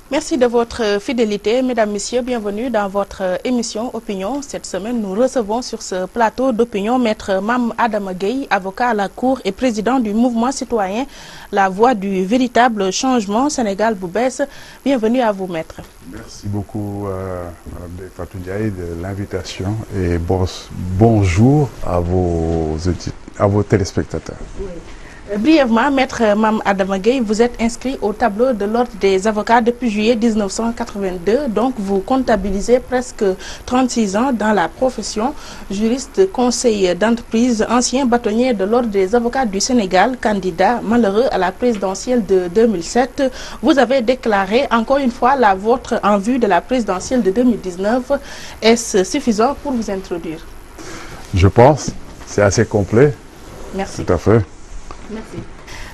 Merci de votre fidélité. Mesdames, Messieurs, bienvenue dans votre émission Opinion. Cette semaine, nous recevons sur ce plateau d'opinion Maître Mame Adama Gueye, avocat à la Cour et président du mouvement citoyen La Voix du véritable changement Sénégal Boubès. Bienvenue à vous, Maître. Merci beaucoup, Mme Fatou Ndiaye, de l'invitation et bonjour à vos téléspectateurs. Oui. Brièvement, Maître Mame Adama Gueye, vous êtes inscrit au tableau de l'Ordre des avocats depuis juillet 1982, donc vous comptabilisez presque 36 ans dans la profession, juriste, conseiller d'entreprise, ancien bâtonnier de l'Ordre des avocats du Sénégal, candidat malheureux à la présidentielle de 2007. Vous avez déclaré encore une fois la vôtre en vue de la présidentielle de 2019. Est-ce suffisant pour vous introduire? Je pense, c'est assez complet. Merci. Tout à fait. Merci.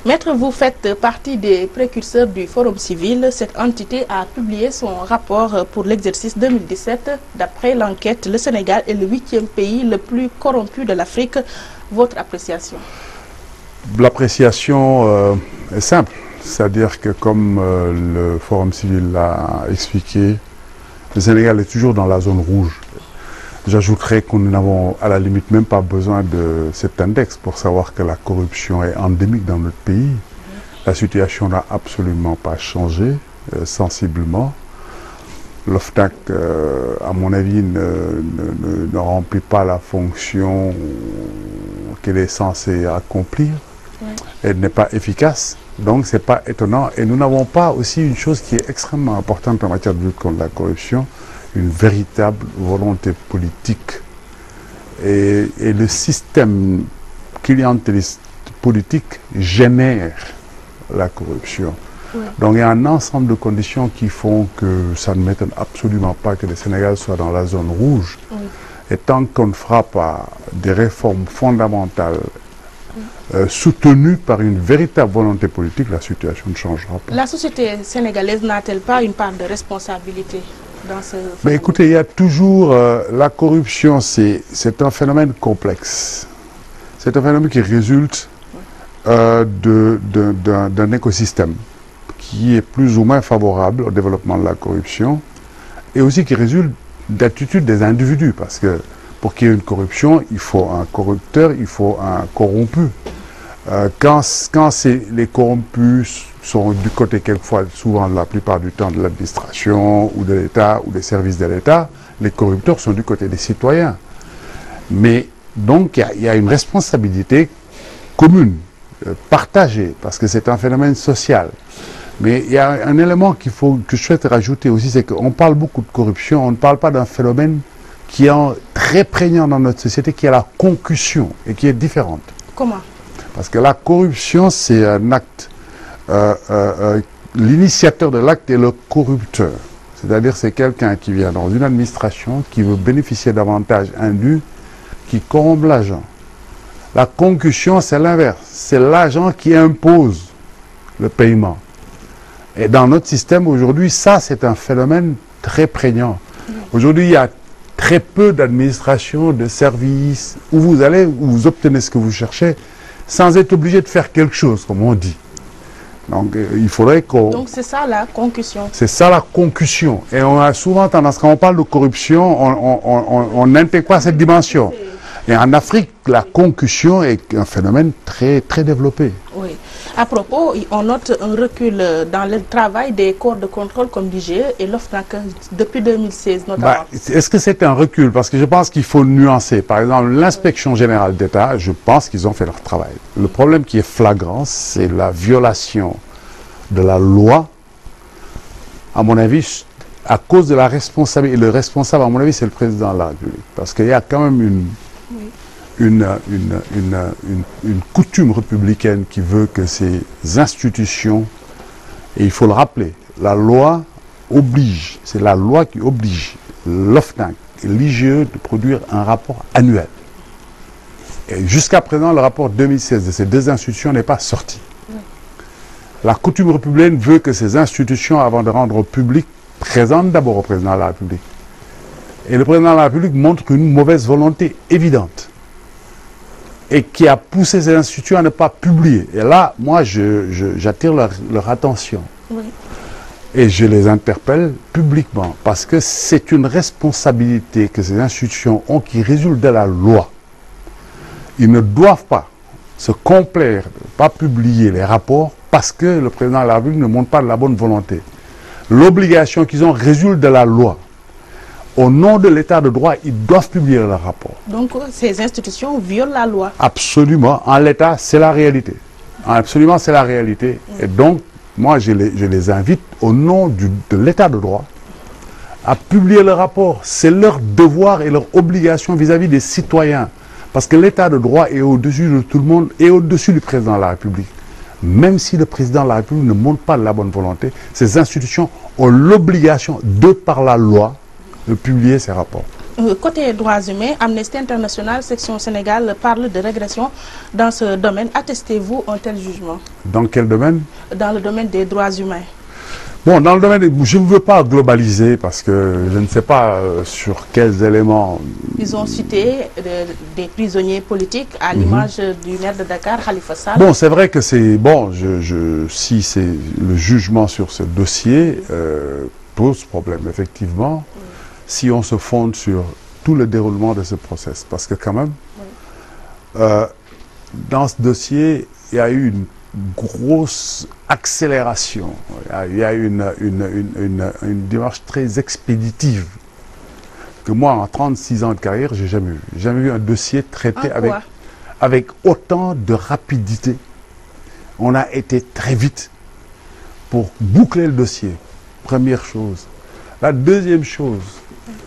Maître, vous faites partie des précurseurs du Forum civil. Cette entité a publié son rapport pour l'exercice 2017. D'après l'enquête, le Sénégal est le 8e pays le plus corrompu de l'Afrique. Votre appréciation? L'appréciation est simple. C'est-à-dire que comme le Forum civil l'a expliqué, le Sénégal est toujours dans la zone rouge. J'ajouterais que nous n'avons à la limite même pas besoin de cet index pour savoir que la corruption est endémique dans notre pays. La situation n'a absolument pas changé sensiblement. L'OFNAC, à mon avis, ne remplit pas la fonction qu'elle est censée accomplir. Elle n'est pas efficace, donc ce n'est pas étonnant. Et nous n'avons pas aussi une chose qui est extrêmement importante en matière de lutte contre la corruption, une véritable volonté politique. Et le système clientéliste politique génère la corruption. Oui. Donc il y a un ensemble de conditions qui font que ça ne m'étonne absolument pas que le Sénégal soit dans la zone rouge. Oui. Et tant qu'on ne fera pas des réformes fondamentales soutenues par une véritable volonté politique, la situation ne changera pas. La société sénégalaise n'a-t-elle pas une part de responsabilité dans ce phénomène? Mais écoutez, il y a toujours la corruption, c'est un phénomène complexe. C'est un phénomène qui résulte d'un écosystème qui est plus ou moins favorable au développement de la corruption et aussi qui résulte d'attitudes des individus, parce que pour qu'il y ait une corruption, il faut un corrupteur, il faut un corrompu. Quand les corrompus sont du côté, quelquefois, souvent la plupart du temps, de l'administration ou de l'État ou des services de l'État, les corrupteurs sont du côté des citoyens. Mais donc il y a une responsabilité commune, partagée, parce que c'est un phénomène social. Mais il y a un élément que je souhaite rajouter aussi, c'est qu'on parle beaucoup de corruption, on ne parle pas d'un phénomène qui est très prégnant dans notre société, qui est la concussion, et qui est différente. Comment? Parce que la corruption, c'est un acte. L'initiateur de l'acte est le corrupteur. C'est-à-dire c'est quelqu'un qui vient dans une administration, qui veut bénéficier d'avantages indus, qui corrompt l'agent. La concussion, c'est l'inverse. C'est l'agent qui impose le paiement. Et dans notre système aujourd'hui, ça, c'est un phénomène très prégnant. Aujourd'hui, il y a très peu d'administrations, de services, où vous allez, où vous obtenez ce que vous cherchez, sans être obligé de faire quelque chose, comme on dit. Donc, il faudrait qu'on... Donc, c'est ça la concussion. C'est ça la concussion. Et on a souvent tendance, quand on parle de corruption, on n'intègre pas cette dimension. Et en Afrique, la concussion est un phénomène très, très développé. Oui. À propos, on note un recul dans le travail des corps de contrôle comme l'IGE et l'OFNAC depuis 2016 notamment. Est-ce que c'est un recul? Parce que je pense qu'il faut nuancer. Par exemple, l'inspection générale d'État, je pense qu'ils ont fait leur travail. Le problème qui est flagrant, c'est la violation de la loi, à mon avis, à cause de la responsabilité. Et le responsable, à mon avis, c'est le président de la République. Parce qu'il y a quand même une coutume républicaine qui veut que ces institutions, et il faut le rappeler, la loi oblige, c'est la loi qui oblige l'OFNAC et l'IGE de produire un rapport annuel. Et jusqu'à présent, le rapport 2016 de ces deux institutions n'est pas sorti. La coutume républicaine veut que ces institutions, avant de rendre public, présentent d'abord au président de la République. Et le président de la République montre une mauvaise volonté évidente. Et qui a poussé ces institutions à ne pas publier. Et là, moi, j'attire leur attention. Oui. Et je les interpelle publiquement parce que c'est une responsabilité que ces institutions ont qui résulte de la loi. Ils ne doivent pas se complaire de ne pas publier les rapports parce que le président de la République ne montre pas de la bonne volonté. L'obligation qu'ils ont résulte de la loi. Au nom de l'état de droit, ils doivent publier leurs rapports. Donc ces institutions violent la loi. Absolument. En l'état, c'est la réalité. Absolument, c'est la réalité. Et donc, moi, je les invite, au nom de l'état de droit, à publier le rapport. C'est leur devoir et leur obligation vis-à-vis des citoyens. Parce que l'état de droit est au-dessus de tout le monde et au-dessus du président de la République. Même si le président de la République ne montre pas de la bonne volonté, ces institutions ont l'obligation, de par la loi, de publier ces rapports. Côté droits humains, Amnesty International, section Sénégal, parle de régression dans ce domaine. Attestez-vous un tel jugement? Dans quel domaine? Dans le domaine des droits humains. Bon, dans le domaine, je ne veux pas globaliser parce que je ne sais pas sur quels éléments. Ils ont cité des prisonniers politiques à l'image du maire de Dakar, Khalifa Sall. Bon, c'est vrai que c'est bon. Si c'est le jugement sur ce dossier pose problème, effectivement. Si on se fonde sur tout le déroulement de ce process. Parce que quand même, dans ce dossier, il y a eu une grosse accélération. Il y a eu une démarche très expéditive que moi, en 36 ans de carrière, j'ai jamais vu. J'ai jamais vu un dossier traité avec autant de rapidité. On a été très vite pour boucler le dossier. Première chose. La deuxième chose,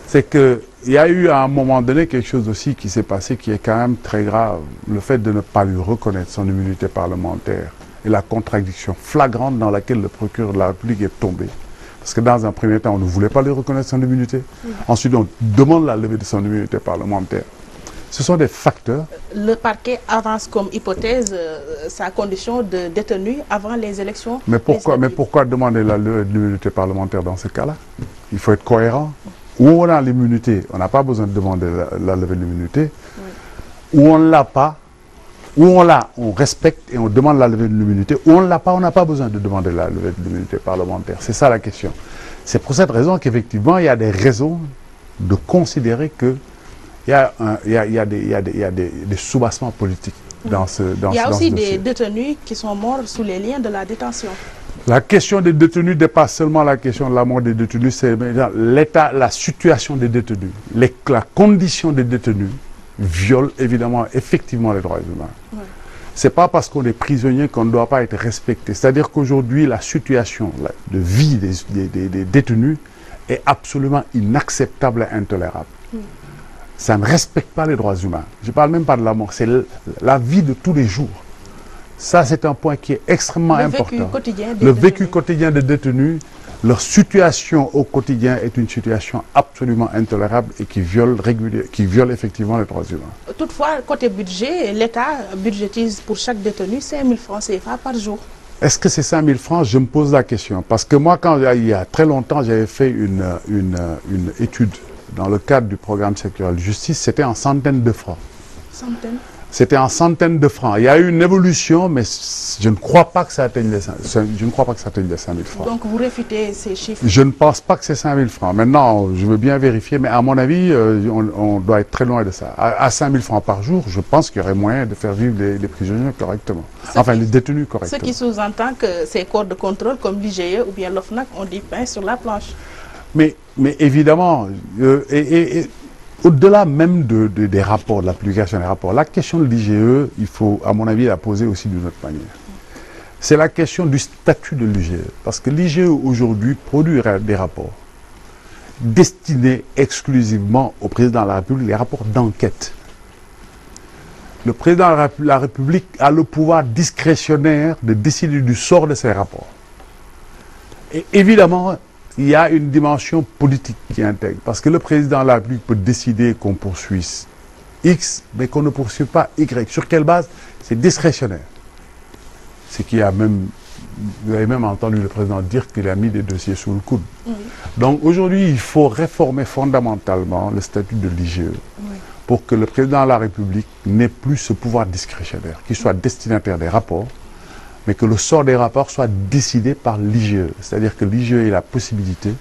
c'est qu'il y a eu à un moment donné quelque chose aussi qui s'est passé qui est quand même très grave. Le fait de ne pas lui reconnaître son immunité parlementaire et la contradiction flagrante dans laquelle le procureur de la République est tombé. Parce que dans un premier temps, on ne voulait pas lui reconnaître son immunité. Ensuite, on demande la levée de son immunité parlementaire. Ce sont des facteurs. Le parquet avance comme hypothèse sa condition de détenu avant les élections. Mais pourquoi demander la levée de l'immunité parlementaire dans ce cas-là? Il faut être cohérent. Où on a l'immunité, on n'a pas besoin de demander la levée de l'immunité. Où on ne l'a pas, où on l'a, on respecte et on demande la levée de l'immunité. Où on ne l'a pas, on n'a pas besoin de demander la levée de l'immunité parlementaire. C'est ça la question. C'est pour cette raison qu'effectivement, il y a des raisons de considérer que il y a des soubassements politiques dans ce dossier. Il y a aussi des détenus qui sont morts sous les liens de la détention. La question des détenus dépasse seulement la question de la mort des détenus, c'est l'état, la situation des détenus, la condition des détenus viole évidemment, effectivement les droits humains. C'est pas parce qu'on est prisonnier qu'on ne doit pas être respecté. C'est-à-dire qu'aujourd'hui, la situation de vie des détenus est absolument inacceptable et intolérable. Ça ne respecte pas les droits humains. Je ne parle même pas de la mort, c'est la vie de tous les jours. Ça, c'est un point qui est extrêmement important. Le vécu quotidien des détenus, leur situation au quotidien est une situation absolument intolérable et qui viole effectivement les droits humains. Toutefois, côté budget, l'État budgétise pour chaque détenu 5 000 francs CFA par jour. Est-ce que c'est 5 000 francs? Je me pose la question. Parce que moi, il y a très longtemps, j'avais fait une étude dans le cadre du programme sectoriel de justice, c'était en centaines de francs. Centaines? C'était en centaines de francs. Il y a eu une évolution, mais je ne crois pas que ça atteigne les 5 000 francs. Donc vous réfutez ces chiffres? Je ne pense pas que c'est 5 000 francs. Maintenant, je veux bien vérifier, mais à mon avis, on doit être très loin de ça. À 5 000 francs par jour, je pense qu'il y aurait moyen de faire vivre les prisonniers correctement. Enfin, les détenus correctement. Ce qui sous-entend que ces corps de contrôle, comme l'IGE ou bien l'OFNAC, ont du pain sur la planche. Mais évidemment, au-delà même des rapports, de l'application des rapports, la question de l'IGE, il faut, à mon avis, la poser aussi d'une autre manière. C'est la question du statut de l'IGE. Parce que l'IGE, aujourd'hui, produit des rapports destinés exclusivement au président de la République, les rapports d'enquête. Le président de la République a le pouvoir discrétionnaire de décider du sort de ces rapports. Et évidemment, il y a une dimension politique qui intègre. Parce que le président de la République peut décider qu'on poursuit X, mais qu'on ne poursuit pas Y. Sur quelle base? C'est discrétionnaire. C'est qu'il y a même, vous avez même entendu le président dire qu'il a mis des dossiers sous le coude. Donc aujourd'hui, il faut réformer fondamentalement le statut de l'IGE pour que le président de la République n'ait plus ce pouvoir discrétionnaire, qu'il soit destinataire des rapports, mais que le sort des rapports soit décidé par l'IGE. C'est-à-dire que l'IGE ait la possibilité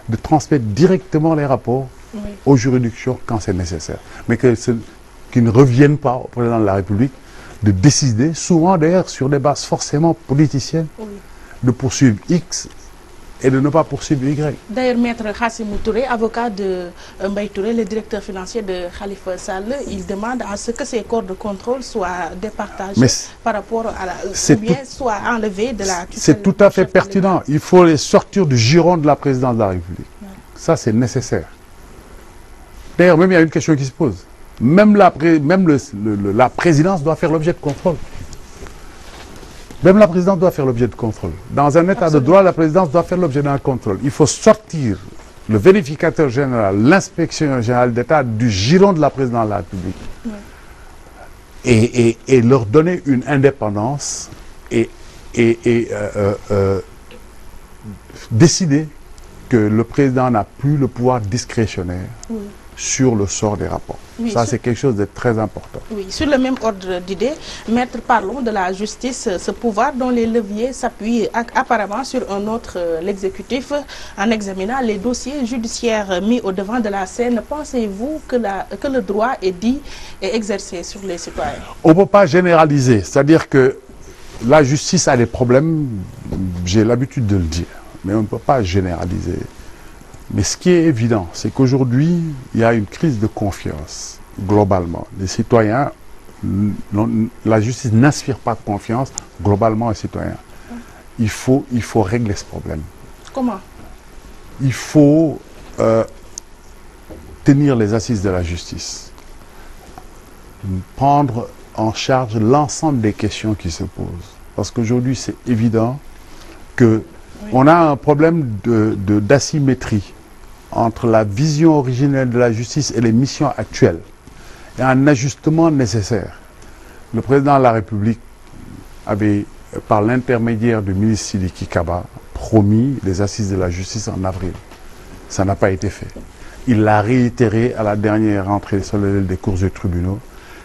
de transmettre directement les rapports aux juridictions quand c'est nécessaire. Mais qu'ils ne reviennent pas au président de la République de décider, souvent d'ailleurs sur des bases forcément politiciennes, de poursuivre X et de ne pas poursuivre Y. D'ailleurs, Maître Hassimou Touré, avocat de Mbaye Touré, le directeur financier de Khalifa Sall, il demande à ce que ces corps de contrôle soient départagés par rapport à la... ou bien soient enlevés de la... C'est tout à fait pertinent. Il faut les sortir du giron de la présidence de la République. Ça, c'est nécessaire. D'ailleurs, même il y a une question qui se pose. Même la présidence doit faire l'objet de contrôle. Même la présidence doit faire l'objet de contrôle. Dans un état de droit, la présidence doit faire l'objet d'un contrôle. Il faut sortir le vérificateur général, l'inspection générale d'État du giron de la présidence de la République. Et leur donner une indépendance et décider que le président n'a plus le pouvoir discrétionnaire sur le sort des rapports. Ça, c'est quelque chose de très important. Oui, sur le même ordre d'idée, maître, parlons de la justice, ce pouvoir dont les leviers s'appuient apparemment sur un autre, l'exécutif, en examinant les dossiers judiciaires mis au devant de la scène. Pensez-vous que le droit est dit et exercé sur les citoyens? On ne peut pas généraliser, c'est-à-dire que la justice a des problèmes, j'ai l'habitude de le dire, mais on ne peut pas généraliser. Mais ce qui est évident, c'est qu'aujourd'hui, il y a une crise de confiance, globalement. Les citoyens, la justice n'inspire pas de confiance, globalement, aux citoyens. Il faut régler ce problème. Comment? Il faut tenir les assises de la justice. Prendre en charge l'ensemble des questions qui se posent. Parce qu'aujourd'hui, c'est évident qu'on a un problème d'asymétrie entre la vision originelle de la justice et les missions actuelles. Il y a un ajustement nécessaire. Le président de la République avait, par l'intermédiaire du ministre Sidiki Kaba, promis les assises de la justice en avril. Ça n'a pas été fait. Il l'a réitéré à la dernière rentrée solennelle des cours et tribunaux.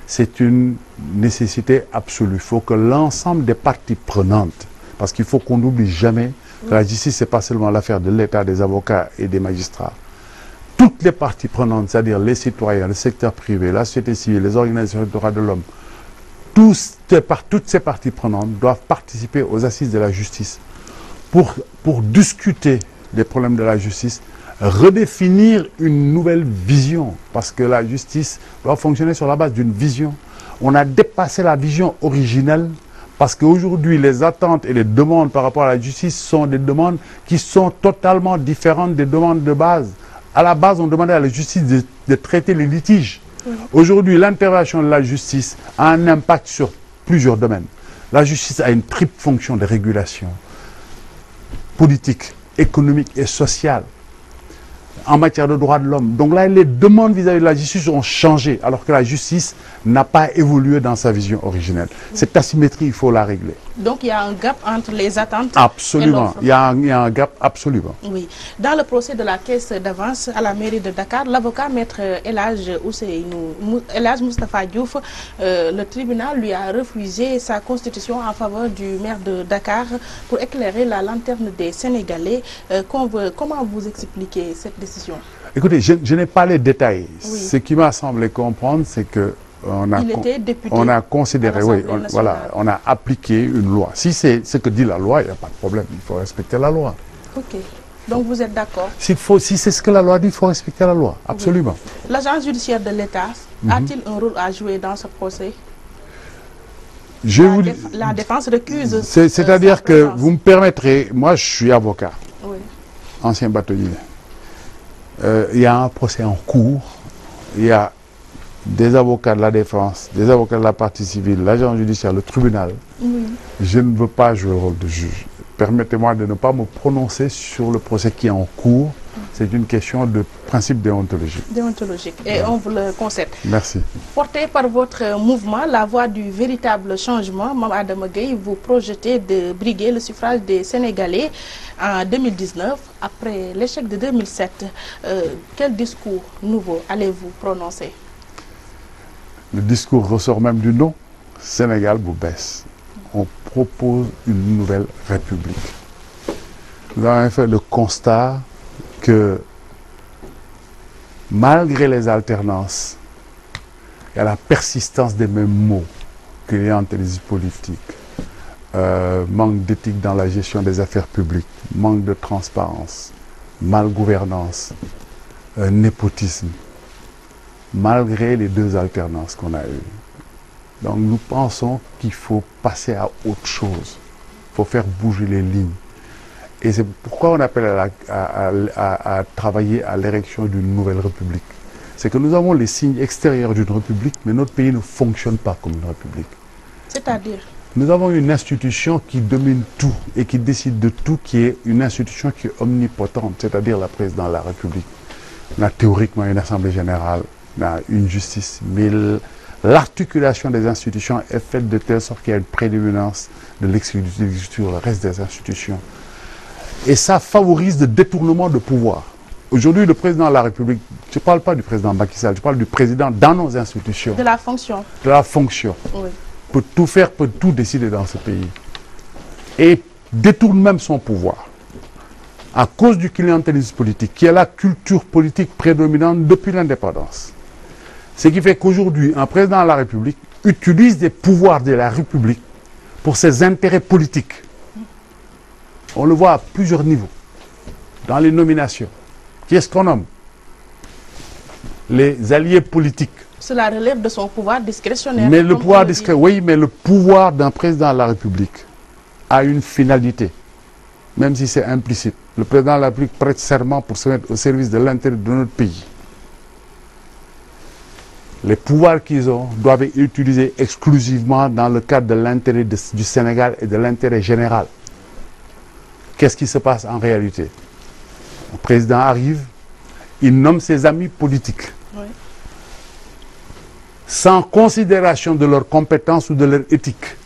C'est une nécessité absolue. Il faut que l'ensemble des parties prenantes, parce qu'il faut qu'on n'oublie jamais que la justice, ce n'est pas seulement l'affaire de l'État, des avocats et des magistrats. Toutes les parties prenantes, c'est-à-dire les citoyens, le secteur privé, la société civile, les organisations de droits de l'homme, toutes ces parties prenantes doivent participer aux assises de la justice pour discuter des problèmes de la justice, redéfinir une nouvelle vision, parce que la justice doit fonctionner sur la base d'une vision. On a dépassé la vision originelle. Parce qu'aujourd'hui, les attentes et les demandes par rapport à la justice sont des demandes qui sont totalement différentes des demandes de base. À la base, on demandait à la justice de traiter les litiges. Aujourd'hui, l'intervention de la justice a un impact sur plusieurs domaines. La justice a une triple fonction de régulation politique, économique et sociale en matière de droits de l'homme. Donc là, les demandes vis-à-vis de la justice ont changé, alors que la justice n'a pas évolué dans sa vision originelle. Cette asymétrie, il faut la régler. Donc il y a un gap entre les attentes absolument. et l'offre. Il y a un gap absolument. Oui. Dans le procès de la caisse d'avance à la mairie de Dakar, l'avocat maître El Hadj Moustapha Diouf, le tribunal lui a refusé sa constitution en faveur du maire de Dakar pour éclairer la lanterne des Sénégalais. Comment vous expliquez cette décision? Écoutez, je n'ai pas les détails. Oui. Ce qui m'a semblé comprendre, c'est que on a considéré, on a appliqué une loi. Si c'est ce que dit la loi, il n'y a pas de problème. Il faut respecter la loi. Ok. Donc vous êtes d'accord? Si c'est ce que la loi dit, il faut respecter la loi. Absolument. Oui. L'agence judiciaire de l'État a-t-il un rôle à jouer dans ce procès? La défense recuse. C'est-à-dire que vous me permettrez, moi je suis avocat, ancien bâtonnier. Il y a un procès en cours, il y a des avocats de la défense, des avocats de la partie civile, l'agent judiciaire, le tribunal. Je ne veux pas jouer le rôle de juge. Permettez-moi de ne pas me prononcer sur le procès qui est en cours. C'est une question de principe déontologique. Déontologique, et on vous le concède. Merci. Porté par votre mouvement, la voie du véritable changement, Mame Adama Gueye, vous projetez de briguer le suffrage des Sénégalais en 2019, après l'échec de 2007. Quel discours nouveau allez-vous prononcer? Le discours ressort même du nom, Sénégal vous baisse. propose une nouvelle république. Nous avons fait le constat que malgré les alternances et la persistance des mêmes mots, clientélisme politique, manque d'éthique dans la gestion des affaires publiques, manque de transparence, malgouvernance, népotisme, malgré les deux alternances qu'on a eues. Donc nous pensons qu'il faut passer à autre chose, il faut faire bouger les lignes. Et c'est pourquoi on appelle à travailler à l'érection d'une nouvelle république. C'est que nous avons les signes extérieurs d'une république, mais notre pays ne fonctionne pas comme une république. C'est-à-dire? Nous avons une institution qui domine tout et qui décide de tout, qui est une institution qui est omnipotente, c'est-à-dire la présidence de la République. On a théoriquement une assemblée générale, on a une justice, mais l'articulation des institutions est faite de telle sorte qu'il y a une prédominance de l'exécutif sur le reste des institutions. Et ça favorise le détournement de pouvoir. Aujourd'hui, le président de la République, je ne parle pas du président Macky Sall, je parle du président dans nos institutions. De la fonction. De la fonction. Oui. Peut tout faire, peut tout décider dans ce pays. Et détourne même son pouvoir. À cause du clientélisme politique, qui est la culture politique prédominante depuis l'indépendance. Ce qui fait qu'aujourd'hui, un président de la République utilise des pouvoirs de la République pour ses intérêts politiques. On le voit à plusieurs niveaux. Dans les nominations. Qui est-ce qu'on nomme? Les alliés politiques. Cela relève de son pouvoir discrétionnaire. Mais le pouvoir discrétionnaire, oui, mais le pouvoir d'un président de la République a une finalité, même si c'est implicite. Le président de la République prête serment pour se mettre au service de l'intérêt de notre pays. Les pouvoirs qu'ils ont doivent être utilisés exclusivement dans le cadre de l'intérêt du Sénégal et de l'intérêt général. Qu'est-ce qui se passe en réalité? Le président arrive, il nomme ses amis politiques. Oui. Sans considération de leurs compétences ou de leur éthique.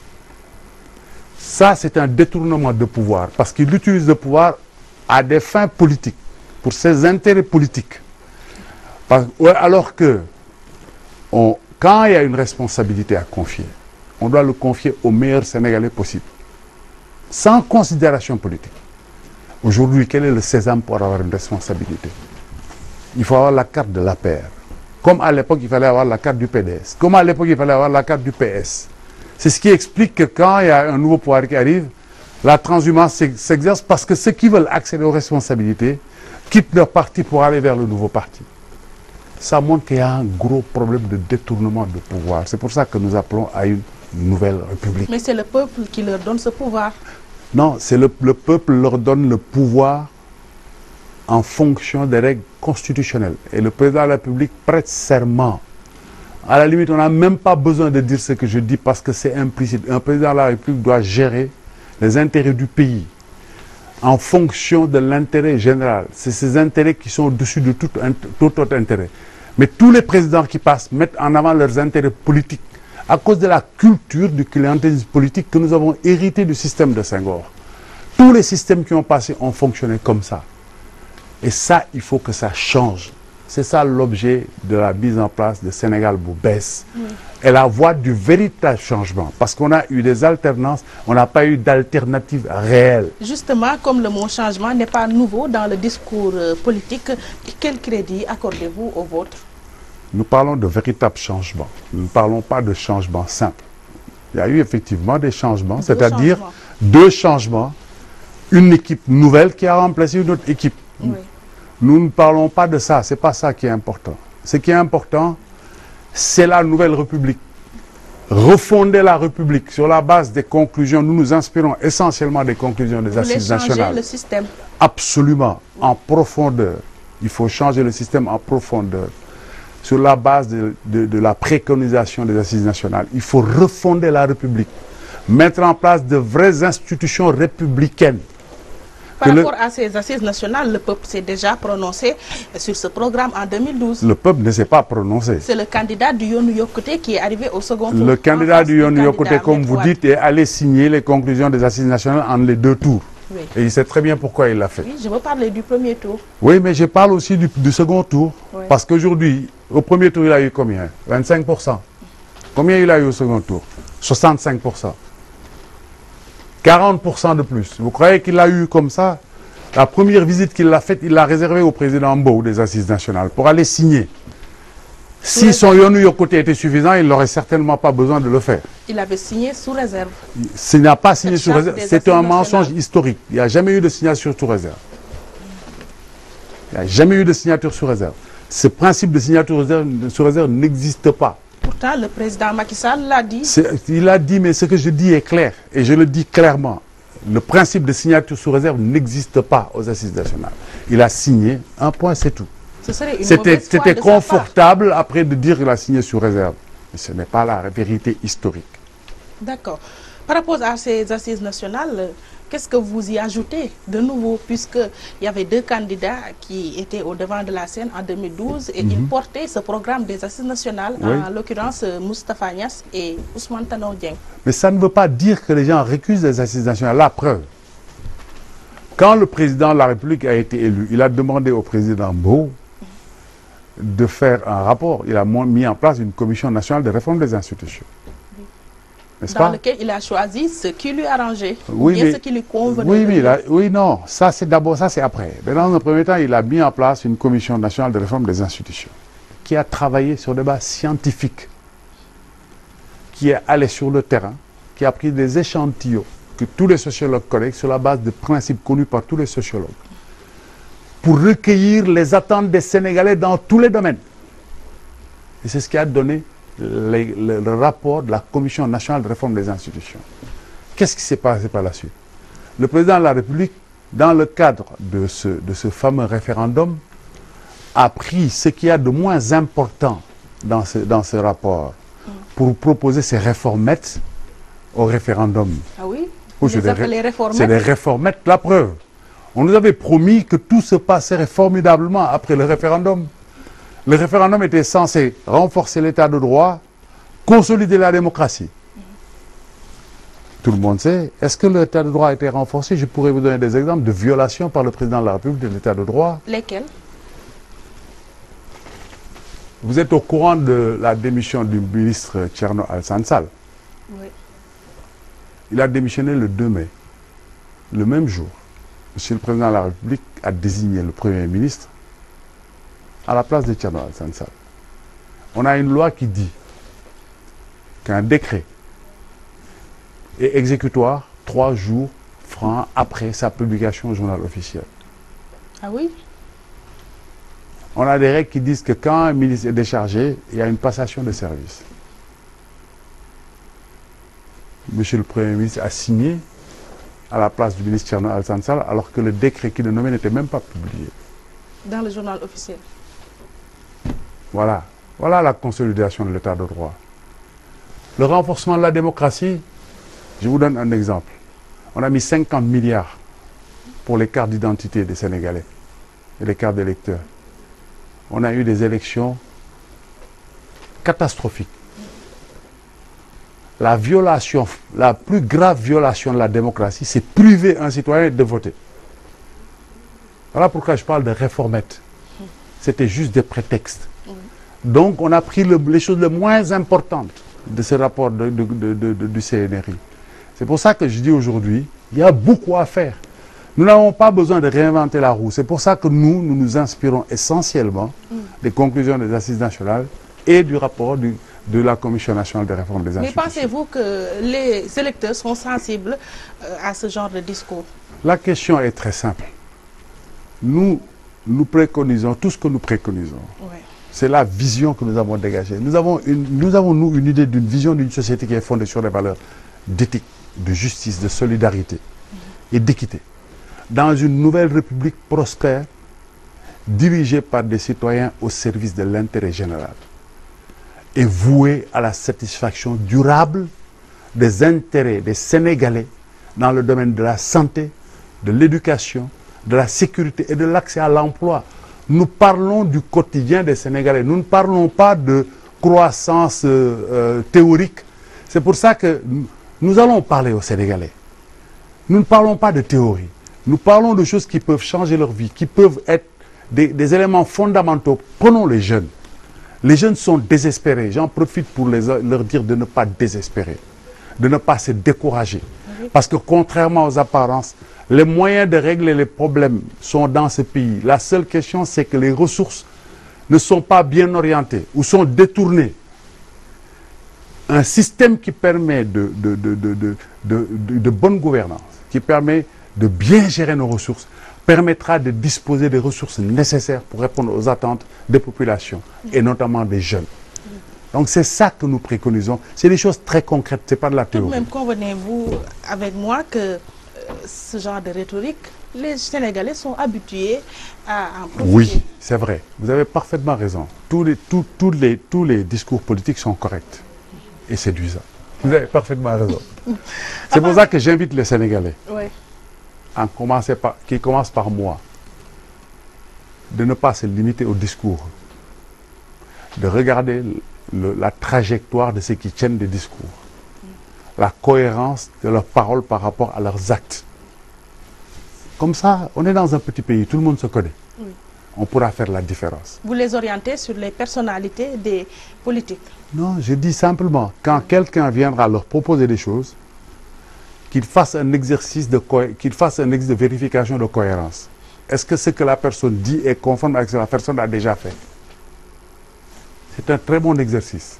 Ça, c'est un détournement de pouvoir, parce qu'il utilise le pouvoir à des fins politiques, pour ses intérêts politiques. Alors que, quand il y a une responsabilité à confier, on doit le confier au meilleur Sénégalais possible, sans considération politique. Aujourd'hui, quel est le sésame pour avoir une responsabilité? Il faut avoir la carte de l'APR. Comme à l'époque, il fallait avoir la carte du PDS. Comme à l'époque, il fallait avoir la carte du PS. C'est ce qui explique que quand il y a un nouveau pouvoir qui arrive, la transhumance s'exerce parce que ceux qui veulent accéder aux responsabilités quittent leur parti pour aller vers le nouveau parti. Ça montre qu'il y a un gros problème de détournement de pouvoir. C'est pour ça que nous appelons à une nouvelle république. Mais c'est le peuple qui leur donne ce pouvoir. Non, c'est le peuple leur donne le pouvoir en fonction des règles constitutionnelles. Et le président de la République prête serment. À la limite, on n'a même pas besoin de dire ce que je dis parce que c'est implicite. Un président de la République doit gérer les intérêts du pays en fonction de l'intérêt général. C'est ces intérêts qui sont au-dessus de tout autre intérêt. Mais tous les présidents qui passent mettent en avant leurs intérêts politiques à cause de la culture du clientélisme politique que nous avons hérité du système de Senghor. Tous les systèmes qui ont passé ont fonctionné comme ça. Et ça, il faut que ça change. C'est ça l'objet de la mise en place de Sénégal Boubès. Oui. Et la voie du véritable changement. Parce qu'on a eu des alternances, on n'a pas eu d'alternative réelle. Justement, comme le mot changement n'est pas nouveau dans le discours politique, quel crédit accordez-vous au vôtre? Nous parlons de véritable changement. Nous ne parlons pas de changement simple. Il y a eu effectivement des changements, c'est-à-dire deux changements. Une équipe nouvelle qui a remplacé une autre équipe. Oui. Nous ne parlons pas de ça, ce n'est pas ça qui est important. Ce qui est important, c'est la nouvelle République. Refonder la République sur la base des conclusions. Nous nous inspirons essentiellement des conclusions des assises nationales. Changer le système. Absolument, en profondeur. Il faut changer le système en profondeur. Sur la base de la préconisation des assises nationales. Il faut refonder la République. Mettre en place de vraies institutions républicaines. Par rapport à ces assises nationales, le peuple s'est déjà prononcé sur ce programme en 2012. Le peuple ne s'est pas prononcé. C'est le candidat du Yonou Yokote qui est arrivé au second tour. Le candidat du Yonou Yokote, comme vous dites, est allé signer les conclusions des assises nationales en les deux tours. Oui. Et il sait très bien pourquoi il l'a fait. Oui, je veux parler du premier tour. Oui, mais je parle aussi du second tour. Oui. Parce qu'aujourd'hui, au premier tour, il a eu combien? 25%. Combien il a eu au second tour? 65%. 40% de plus. Vous croyez qu'il l'a eu comme ça? La première visite qu'il a faite, il l'a réservée au président Mbow des Assises nationales pour aller signer. Si son Yonou Yokote était suffisant, il n'aurait certainement pas besoin de le faire. Il avait signé sous réserve. S'il n'a pas signé sous réserve, c'est un mensonge historique. Il n'y a jamais eu de signature sous réserve. Il n'y a jamais eu de signature sous réserve. Ce principe de signature sous réserve n'existe pas. Pourtant, le président Macky Sall l'a dit. Il l'a dit, mais ce que je dis est clair. Et je le dis clairement. Le principe de signature sous réserve n'existe pas aux Assises nationales. Il a signé, un point, c'est tout. C'était confortable après de dire qu'il a signé sous réserve. Mais ce n'est pas la vérité historique. D'accord. Par rapport à ces assises nationales, qu'est-ce que vous y ajoutez de nouveau, puisqu'il y avait deux candidats qui étaient au devant de la scène en 2012 et ils portaient ce programme des assises nationales, en l'occurrence Moustapha Niasse et Ousmane Tanor Dieng. Mais ça ne veut pas dire que les gens récusent les assises nationales. La preuve. Quand le président de la République a été élu, il a demandé au président Mbow de faire un rapport. Il a mis en place une commission nationale de réforme des institutions. Dans lequel il a choisi ce qui lui arrangeait, ou bien ce qui lui convenait. Oui, non, ça c'est d'abord, ça c'est après. Mais dans un premier temps, il a mis en place une commission nationale de réforme des institutions qui a travaillé sur des bases scientifiques, qui est allé sur le terrain, qui a pris des échantillons que tous les sociologues connaissent sur la base de principes connus par tous les sociologues, pour recueillir les attentes des Sénégalais dans tous les domaines. Et c'est ce qui a donné le rapport de la Commission nationale de réforme des institutions. Qu'est-ce qui s'est passé par la suite? Le président de la République, dans le cadre de ce fameux référendum, a pris ce qu'il y a de moins important dans ce rapport pour proposer ces réformettes au référendum. Ah oui? C'est des réformettes, la preuve. On nous avait promis que tout se passerait formidablement après le référendum. Le référendum était censé renforcer l'état de droit, consolider la démocratie. Tout le monde sait. Est-ce que l'état de droit a été renforcé? Je pourrais vous donner des exemples de violations par le président de la République de l'état de droit. Lesquels? Vous êtes au courant de la démission du ministre Thierno Alassane Sall? Oui. Il a démissionné le 2 mai. Le même jour, Monsieur le Président de la République a désigné le Premier ministre à la place de Thierno Alassane Sall. On a une loi qui dit qu'un décret est exécutoire 3 jours francs après sa publication au journal officiel. Ah oui? On a des règles qui disent que quand un ministre est déchargé, il y a une passation de service. Monsieur le Premier ministre a signé à la place du ministre Thierno Alassane Sall, alors que le décret qui le nommait n'était même pas publié. Dans le journal officiel. Voilà. Voilà la consolidation de l'état de droit. Le renforcement de la démocratie, je vous donne un exemple. On a mis 50 milliards pour les cartes d'identité des Sénégalais et les cartes d'électeurs. On a eu des élections catastrophiques. La violation, la plus grave violation de la démocratie, c'est priver un citoyen de voter. Voilà pourquoi je parle de réformettes. C'était juste des prétextes. Donc on a pris les choses les moins importantes de ce rapport du CNRI. C'est pour ça que je dis aujourd'hui, il y a beaucoup à faire. Nous n'avons pas besoin de réinventer la roue. C'est pour ça que nous nous inspirons essentiellement des conclusions des Assises nationales et du rapport de la Commission nationale de réforme des institutions. Mais pensez-vous que les électeurs sont sensibles à ce genre de discours? La question est très simple. Nous préconisons, tout ce que nous préconisons, c'est la vision que nous avons dégagée. Nous avons une idée d'une vision d'une société qui est fondée sur des valeurs d'éthique, de justice, de solidarité et d'équité. Dans une nouvelle république prospère, dirigée par des citoyens au service de l'intérêt général et vouée à la satisfaction durable des intérêts des Sénégalais dans le domaine de la santé, de l'éducation, de la sécurité et de l'accès à l'emploi. Nous parlons du quotidien des Sénégalais. Nous ne parlons pas de croissance théorique. C'est pour ça que nous allons parler aux Sénégalais. Nous ne parlons pas de théorie. Nous parlons de choses qui peuvent changer leur vie, qui peuvent être des éléments fondamentaux. Prenons les jeunes. Les jeunes sont désespérés. J'en profite pour leur dire de ne pas désespérer, de ne pas se décourager. Parce que contrairement aux apparences, les moyens de régler les problèmes sont dans ce pays. La seule question, c'est que les ressources ne sont pas bien orientées ou sont détournées. Un système qui permet de bonne gouvernance, qui permet de bien gérer nos ressources, permettra de disposer des ressources nécessaires pour répondre aux attentes des populations, et notamment des jeunes. Donc c'est ça que nous préconisons. C'est des choses très concrètes, ce n'est pas de la théorie. Tout de même, convenez-vous avec moi que ce genre de rhétorique, les Sénégalais sont habitués à en profiter? Oui, c'est vrai. Vous avez parfaitement raison. Tous les discours politiques sont corrects et séduisants. Vous avez parfaitement raison. C'est pour ça que j'invite les Sénégalais, qui commencent par moi, de ne pas se limiter au discours, de regarder la trajectoire de ceux qui tiennent des discours, la cohérence de leurs paroles par rapport à leurs actes. Comme ça, on est dans un petit pays, tout le monde se connaît. Oui. On pourra faire la différence. Vous les orientez sur les personnalités des politiques? Non, je dis simplement, quand quelqu'un viendra leur proposer des choses, qu'il fasse un exercice de vérification de cohérence. Est-ce que ce que la personne dit est conforme avec ce que la personne a déjà fait? C'est un très bon exercice.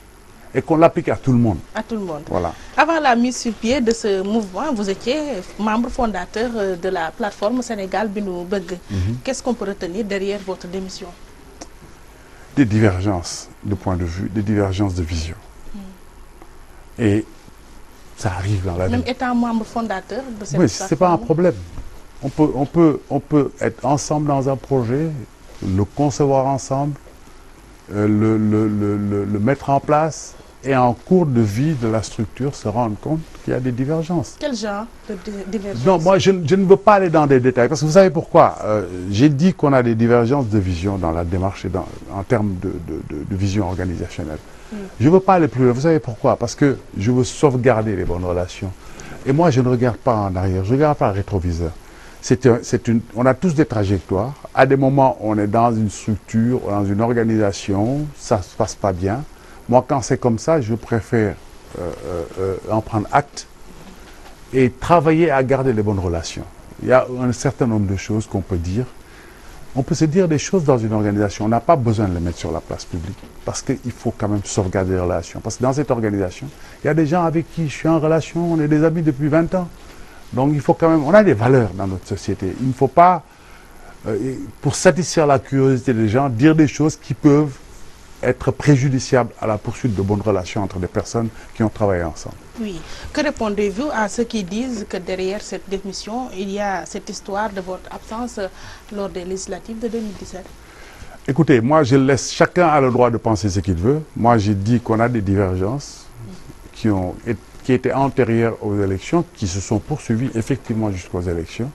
Et qu'on l'applique à tout le monde. À tout le monde. Voilà. Avant la mise sur pied de ce mouvement, vous étiez membre fondateur de la plateforme Sénégal bi nu bëgg. Qu'est-ce qu'on peut retenir derrière votre démission? Des divergences de point de vue, des divergences de vision. Et ça arrive dans la vie. Même étant membre fondateur de cette plateforme. Oui, c'est pas un problème. On peut être ensemble dans un projet, le concevoir ensemble, le mettre en place et en cours de vie de la structure se rendre compte qu'il y a des divergences. Quel genre de divergences? Non, moi je ne veux pas aller dans des détails parce que vous savez pourquoi j'ai dit qu'on a des divergences de vision dans la démarche et en termes de vision organisationnelle. Je ne veux pas aller plus loin. Vous savez pourquoi? Parce que je veux sauvegarder les bonnes relations. Et moi je ne regarde pas en arrière, je ne regarde pas un rétroviseur. On a tous des trajectoires. À des moments, on est dans une structure, dans une organisation, ça ne se passe pas bien. Moi, quand c'est comme ça, je préfère en prendre acte et travailler à garder les bonnes relations. Il y a un certain nombre de choses qu'on peut dire. On peut se dire des choses dans une organisation. On n'a pas besoin de les mettre sur la place publique parce qu'il faut quand même sauvegarder les relations. Parce que dans cette organisation, il y a des gens avec qui je suis en relation, on est des amis depuis 20 ans. Donc il faut quand même, on a des valeurs dans notre société. Il ne faut pas, pour satisfaire la curiosité des gens, dire des choses qui peuvent être préjudiciables à la poursuite de bonnes relations entre des personnes qui ont travaillé ensemble. Oui. Que répondez-vous à ceux qui disent que derrière cette démission, il y a cette histoire de votre absence lors des législatives de 2017? Écoutez, moi je laisse, chacun a le droit de penser ce qu'il veut. Moi j'ai dit qu'on a des divergences qui étaient antérieures aux élections, qui se sont poursuivies effectivement jusqu'aux élections.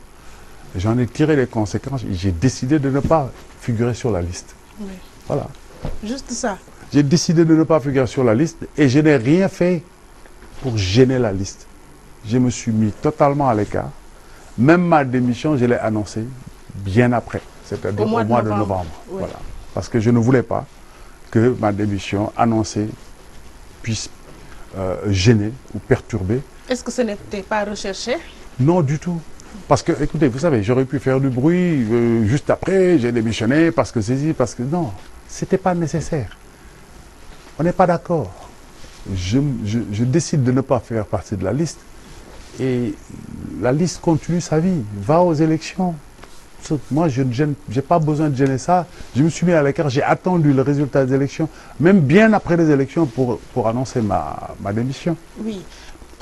J'en ai tiré les conséquences et j'ai décidé de ne pas figurer sur la liste. Oui. Voilà. Juste ça. J'ai décidé de ne pas figurer sur la liste et je n'ai rien fait pour gêner la liste. Je me suis mis totalement à l'écart. Même ma démission, je l'ai annoncée bien après, c'est-à-dire au mois de novembre. Oui. Voilà. Parce que je ne voulais pas que ma démission annoncée puisse gêner ou perturber. Est-ce que ce n'était pas recherché? Non, du tout. Parce que, écoutez, vous savez, j'aurais pu faire du bruit juste après, j'ai démissionné parce que c'est dit, parce que non, ce n'était pas nécessaire. On n'est pas d'accord. Je décide de ne pas faire partie de la liste et la liste continue sa vie, va aux élections. Moi, je n'ai pas besoin de gêner ça. Je me suis mis à l'écart, j'ai attendu le résultat des élections, même bien après les élections pour annoncer ma démission. Oui.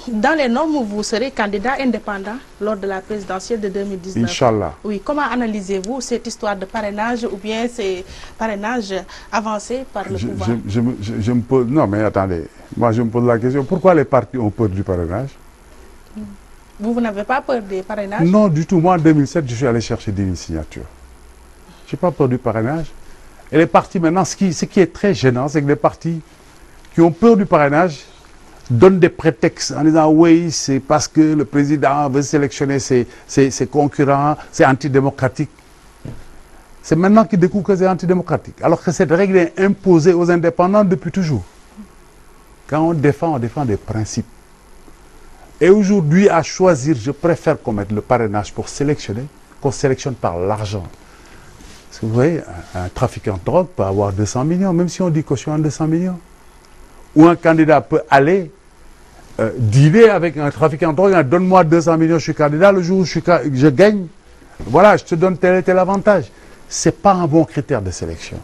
Dans les normes, vous serez candidat indépendant lors de la présidentielle de 2019. Inch'Allah. Oui. Comment analysez-vous cette histoire de parrainage ou bien ces parrainages avancés par le pouvoir? Je me pose... Non, mais attendez. Moi, je me pose la question. Pourquoi les partis ont peur du parrainage? Vous n'avez pas peur des parrainages? Non, du tout. Moi, en 2007, je suis allé chercher 10 000 signatures. Je n'ai pas peur du parrainage. Et les partis, maintenant, ce qui est très gênant, c'est que les partis qui ont peur du parrainage donnent des prétextes en disant oui, c'est parce que le président veut sélectionner ses concurrents, c'est antidémocratique. C'est maintenant qu'ils découvrent que c'est antidémocratique. Alors que cette règle est imposée aux indépendants depuis toujours. Quand on défend des principes. Et aujourd'hui, à choisir, je préfère qu'on mette le parrainage pour sélectionner, qu'on sélectionne par l'argent. Parce que vous voyez, un trafiquant de drogue peut avoir 200 millions, même si on dit caution à 200 millions. Ou un candidat peut aller dealer avec un trafiquant de drogue, donne-moi 200 millions, je suis candidat, le jour où je gagne, voilà, je te donne tel et tel avantage. Ce n'est pas un bon critère de sélection.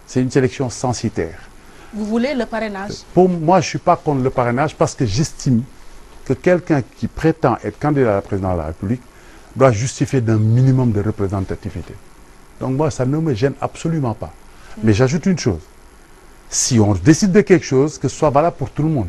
C'est une sélection censitaire. Vous voulez le parrainage? Pour moi, je ne suis pas contre le parrainage parce que j'estime que quelqu'un qui prétend être candidat à la présidence de la République doit justifier d'un minimum de représentativité. Donc moi, ça ne me gêne absolument pas. Mais j'ajoute une chose. Si on décide de quelque chose, que ce soit valable pour tout le monde.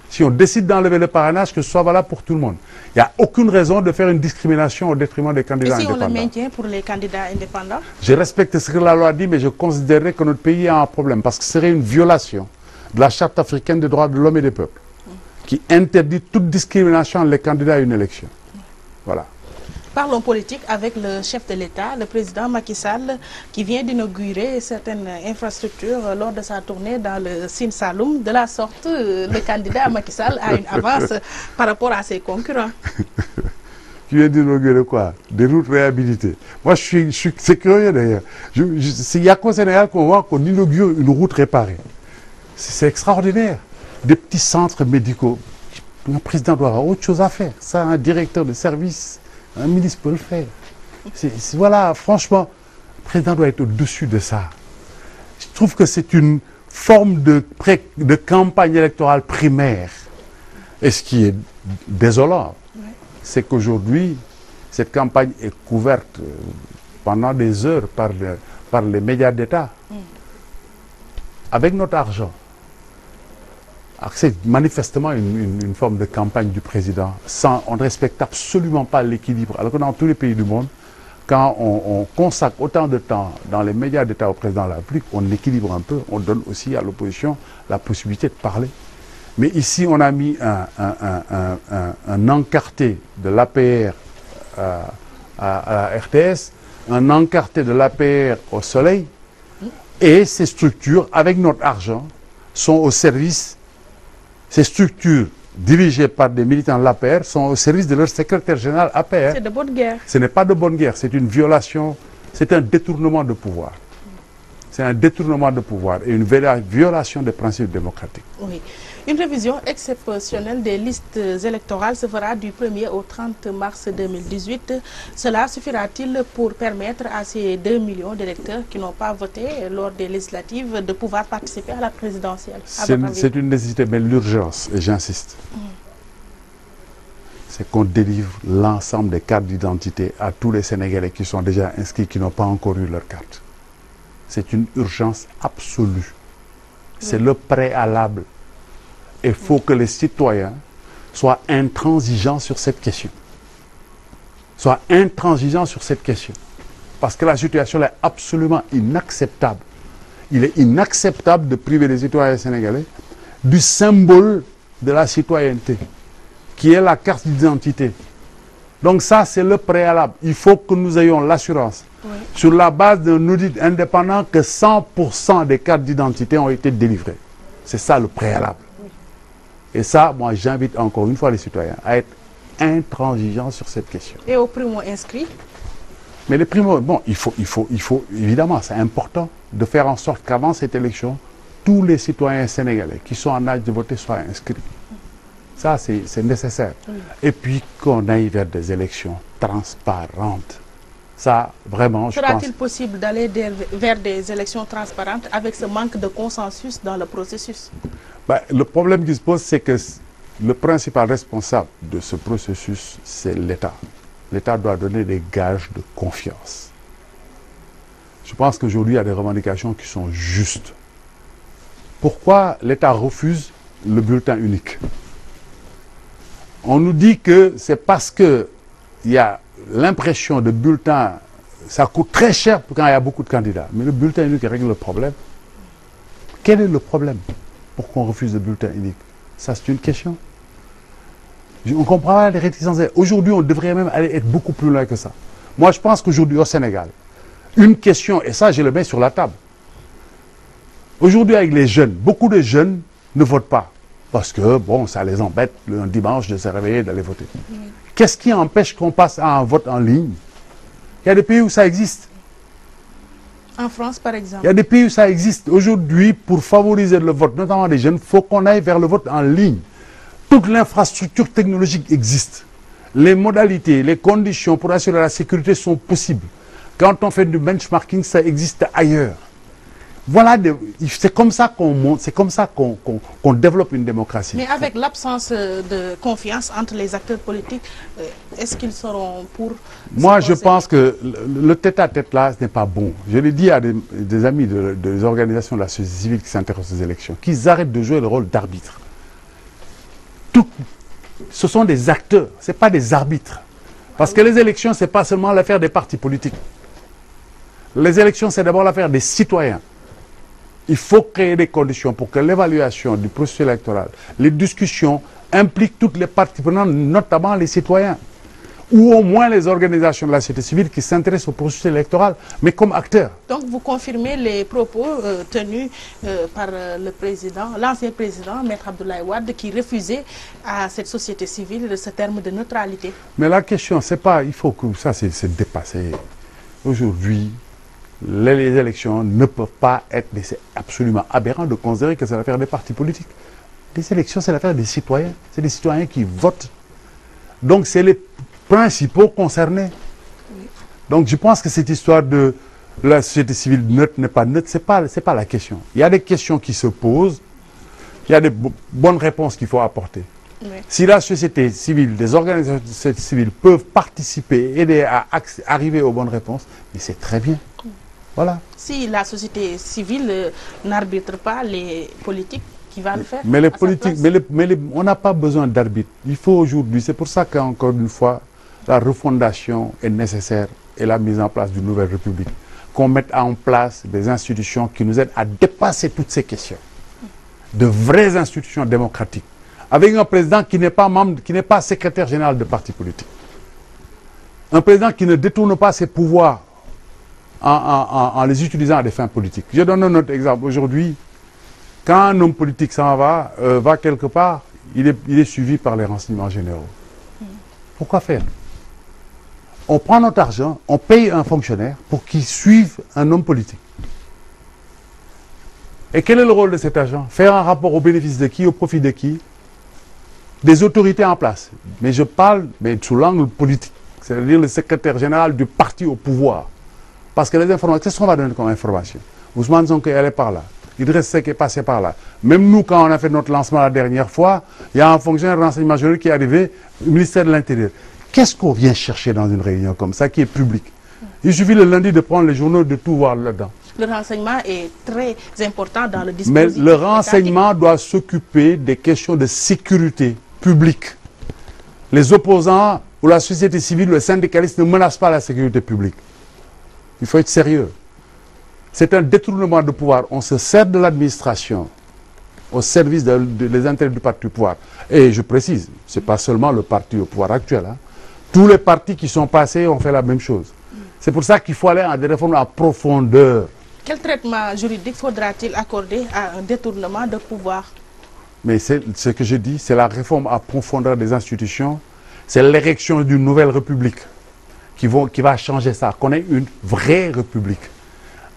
Si on décide d'enlever le parrainage, que ce soit valable pour tout le monde. Il n'y a aucune raison de faire une discrimination au détriment des candidats indépendants. Et si on le maintient pour les candidats indépendants? Je respecte ce que la loi dit, mais je considérerais que notre pays a un problème, parce que ce serait une violation de la Charte africaine des droits de l'homme et des peuples, qui interdit toute discrimination entre les candidats à une élection. Voilà. Parlons politique avec le chef de l'État, le président Macky Sall, qui vient d'inaugurer certaines infrastructures lors de sa tournée dans le Sine Saloum. De la sorte, le candidat Macky Sall a une avance par rapport à ses concurrents. Qui vient d'inaugurer quoi? Des routes réhabilitées. Moi, c'est curieux d'ailleurs. Il n'y a qu'au Sénégal qu'on voit qu'on inaugure une route réparée. C'est extraordinaire. Des petits centres médicaux. Un président doit avoir autre chose à faire. Ça, un directeur de service, un ministre peut le faire. Voilà, franchement, le président doit être au-dessus de ça. Je trouve que c'est une forme de campagne électorale primaire. Et ce qui est désolant, c'est qu'aujourd'hui, cette campagne est couverte pendant des heures par les médias d'État, avec notre argent. C'est manifestement une forme de campagne du président. On ne respecte absolument pas l'équilibre. Alors que dans tous les pays du monde, quand on consacre autant de temps dans les médias d'État au président de la République, on équilibre un peu, on donne aussi à l'opposition la possibilité de parler. Mais ici, on a mis un encarté de l'APR à la RTS, un encarté de l'APR au Soleil, et ces structures, avec notre argent, sont au service. Ces structures dirigées par des militants de l'APR sont au service de leur secrétaire général APR. C'est de bonne guerre. Ce n'est pas de bonne guerre, c'est une violation, c'est un détournement de pouvoir. C'est un détournement de pouvoir et une violation des principes démocratiques. Oui. Une révision exceptionnelle des listes électorales se fera du 1er au 30 mars 2018. Cela suffira-t-il pour permettre à ces 2 millions d'électeurs qui n'ont pas voté lors des législatives de pouvoir participer à la présidentielle? C'est une nécessité, mais l'urgence, et j'insiste, c'est qu'on délivre l'ensemble des cartes d'identité à tous les Sénégalais qui sont déjà inscrits, qui n'ont pas encore eu leur carte. C'est une urgence absolue. C'est le préalable. Il faut que les citoyens soient intransigeants sur cette question. Soient intransigeants sur cette question. Parce que la situation est absolument inacceptable. Il est inacceptable de priver les citoyens sénégalais du symbole de la citoyenneté, qui est la carte d'identité. Donc ça, c'est le préalable. Il faut que nous ayons l'assurance, sur la base d'un audit indépendant, que 100% des cartes d'identité ont été délivrées. C'est ça le préalable. Et ça, moi, j'invite encore une fois les citoyens à être intransigeants sur cette question. Et aux primo-inscrits? Mais les primo, bon, il faut évidemment, c'est important de faire en sorte qu'avant cette élection, tous les citoyens sénégalais qui sont en âge de voter soient inscrits. Ça, c'est nécessaire. Et puis qu'on aille vers des élections transparentes. Ça, vraiment, je pense... Sera-t-il possible d'aller vers des élections transparentes avec ce manque de consensus dans le processus? Le problème qui se pose, c'est que le principal responsable de ce processus, c'est l'État. L'État doit donner des gages de confiance. Je pense qu'aujourd'hui, il y a des revendications qui sont justes. Pourquoi l'État refuse le bulletin unique? On nous dit que c'est parce qu'il y a l'impression de bulletin, ça coûte très cher quand il y a beaucoup de candidats. Mais le bulletin unique règle le problème. Quel est le problème pour qu'on refuse le bulletin unique? Ça, c'est une question. On comprend les réticences. Aujourd'hui, on devrait même aller être beaucoup plus loin que ça. Moi, je pense qu'aujourd'hui, au Sénégal, une question, et ça, je le mets sur la table. Aujourd'hui, avec les jeunes, beaucoup de jeunes ne votent pas. parce que, bon, ça les embête un dimanche de se réveiller et d'aller voter. Qu'est-ce qui empêche qu'on passe à un vote en ligne? Il y a des pays où ça existe. En France, par exemple. Il y a des pays où ça existe. Aujourd'hui, pour favoriser le vote, notamment des jeunes, il faut qu'on aille vers le vote en ligne. Toute l'infrastructure technologique existe. Les modalités, les conditions pour assurer la sécurité sont possibles. Quand on fait du benchmarking, ça existe ailleurs. Voilà, c'est comme ça qu'on monte, c'est comme ça qu'on développe une démocratie. Mais avec l'absence de confiance entre les acteurs politiques, est-ce qu'ils seront pour... Moi, je pense que le tête-à-tête là, ce n'est pas bon. Je l'ai dit à des amis des organisations de la société civile qui s'intéressent aux élections, qu'ils arrêtent de jouer le rôle d'arbitre. Ce sont des acteurs, ce n'est pas des arbitres. Parce que les élections, ce n'est pas seulement l'affaire des partis politiques. Les élections, c'est d'abord l'affaire des citoyens. Il faut créer des conditions pour que l'évaluation du processus électoral, les discussions impliquent toutes les parties prenantes, notamment les citoyens, ou au moins les organisations de la société civile qui s'intéressent au processus électoral, mais comme acteurs. Donc vous confirmez les propos tenus par le président, l'ancien président, Maître Abdoulaye Wade, qui refusait à cette société civile ce terme de neutralité. Mais la question, c'est pas, il faut que ça c'est dépassé. Aujourd'hui, les élections ne peuvent pas être, c'est absolument aberrant de considérer que c'est l'affaire des partis politiques. Les élections, c'est l'affaire des citoyens. C'est les citoyens qui votent. Donc, c'est les principaux concernés. Oui. Donc, je pense que cette histoire de la société civile neutre n'est pas neutre, c'est pas la question. Il y a des questions qui se posent, il y a des bonnes réponses qu'il faut apporter. Oui. Si la société civile, des organisations de société civile peuvent participer, aider à arriver aux bonnes réponses, mais c'est très bien. Voilà. Si la société civile n'arbitre pas, les politiques, qui va le faire? Mais les politiques, on n'a pas besoin d'arbitre. Il faut aujourd'hui, c'est pour ça qu'encore une fois, la refondation est nécessaire et la mise en place d'une nouvelle république. Qu'on mette en place des institutions qui nous aident à dépasser toutes ces questions. De vraies institutions démocratiques. Avec un président qui n'est pas membre, qui n'est pas secrétaire général de parti politique. Un président qui ne détourne pas ses pouvoirs en les utilisant à des fins politiques. Je donne un autre exemple. Aujourd'hui, quand un homme politique s'en va quelque part, il est suivi par les renseignements généraux. Pourquoi faire? On prend notre argent, on paye un fonctionnaire pour qu'il suive un homme politique. Et quel est le rôle de cet argent? Faire un rapport au bénéfice de qui, au profit de qui? Des autorités en place. Mais je parle sous l'angle politique, c'est-à-dire le secrétaire général du parti au pouvoir. Parce que les informations, qu'est-ce qu'on va donner comme information? Ousmane Sonko est allé par là. Idriss Seck est passé par là. Même nous, quand on a fait notre lancement la dernière fois, il y a un fonctionnaire de renseignement général qui est arrivé au ministère de l'Intérieur. Qu'est-ce qu'on vient chercher dans une réunion comme ça, qui est publique? Il suffit le lundi de prendre les journaux, de tout voir là-dedans. Le renseignement est très important dans le dispositif. Mais le renseignement doit s'occuper des questions de sécurité publique. Les opposants ou la société civile, le syndicaliste ne menacent pas la sécurité publique. Il faut être sérieux. C'est un détournement de pouvoir. On se sert de l'administration au service des intérêts du parti au pouvoir. Et je précise, ce n'est pas seulement le parti au pouvoir actuel. Hein. Tous les partis qui sont passés ont fait la même chose. C'est pour ça qu'il faut aller à des réformes en profondeur. Quel traitement juridique faudra-t-il accorder à un détournement de pouvoir? Mais c'est ce que je dis, c'est la réforme en profondeur des institutions, c'est l'érection d'une nouvelle république qui va changer ça, qu'on ait une vraie république.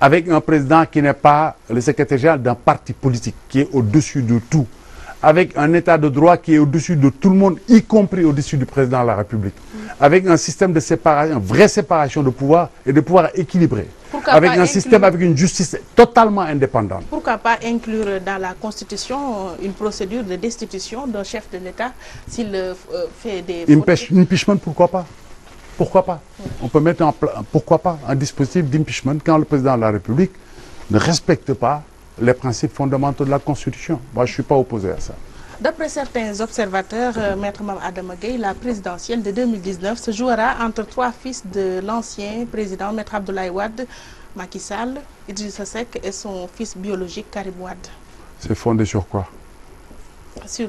Avec un président qui n'est pas le secrétaire général d'un parti politique, qui est au-dessus de tout. Avec un état de droit qui est au-dessus de tout le monde, y compris au-dessus du président de la République. Avec un système de séparation, une vraie séparation de pouvoir et de pouvoir équilibré. Avec un système, avec une justice totalement indépendante. Pourquoi pas inclure dans la Constitution une procédure de destitution d'un chef de l'État s'il fait des... Impeachment, pourquoi pas? Pourquoi pas? On peut mettre en place, pourquoi pas, un dispositif d'impeachment quand le président de la République ne respecte pas les principes fondamentaux de la Constitution. Moi, je ne suis pas opposé à ça. D'après certains observateurs, Maître Mame Adama Gueye, la présidentielle de 2019 se jouera entre trois fils de l'ancien président Maître Abdoulaye Wade, Macky Sall, Idrissa Seck et son fils biologique Karim Wade. C'est fondé sur quoi? Sur